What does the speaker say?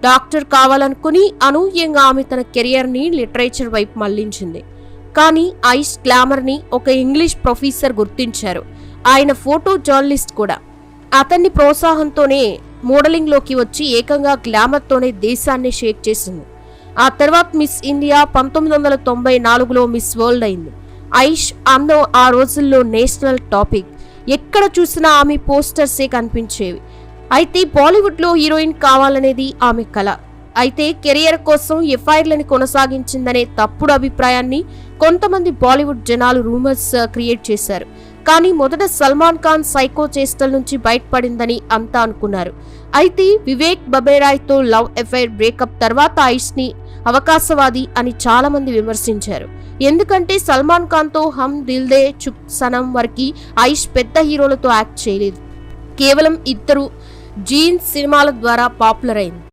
Doctor కావాలనుకుని అనూహ్యంగా ఆమె తన కెరియర్ని లిటరేచర్ వైపు మళ్లించింది. కానీ ఐష్ గ్లామర్ని ఒక ఇంగ్లీష్ ప్రొఫెసర్ గుర్తించారు. ఆయన ఫోటో జర్నలిస్ట్ కూడా. అతన్ని ప్రోత్సాహంతోనే మోడలింగ్లోకి వచ్చి ఏకంగా గ్లామర్తోనే దేశాన్ని షేక్ చేసింది. ఆ తర్వాత మిస్ ఇండియా 1994లో మిస్ వరల్డ్ అయింది. ఐష్ ఆ రోజుల్లో నేషనల్ టాపిక్. ఎక్కడ చూసినా ఆమె పోస్టర్సే కనిపించేవి. అయితే బాలీవుడ్లో హీరోయిన్ కావాలనేది ఆమె కల. అయితే కెరియర్ కోసం ఎఫ్ఐఆర్లని కొనసాగించిందనే తప్పుడు అభిప్రాయాన్ని కొంతమంది బాలీవుడ్ జనాలు రూమర్స్ క్రియేట్ చేశారు. కానీ మొదట సల్మాన్ ఖాన్ సైకో చేష్టల నుంచి బయటపడిందని అంతా అనుకున్నారు. అయితే వివేక్ బబేరాయ్తో లవ్ అఫైర్ బ్రేకప్ తర్వాత ఐష్ని అవకాశవాది అని చాలా మంది విమర్శించారు. ఎందుకంటే సల్మాన్ ఖాన్తో హమ్ దిల్ దే చుప్ సనం వరకు ఐష్ పెద్ద హీరోలతో యాక్ట్ చేయలేదు. కేవలం ఇద్దరు జీన్స్ సినిమాల ద్వారా పాపులర్ అయింది.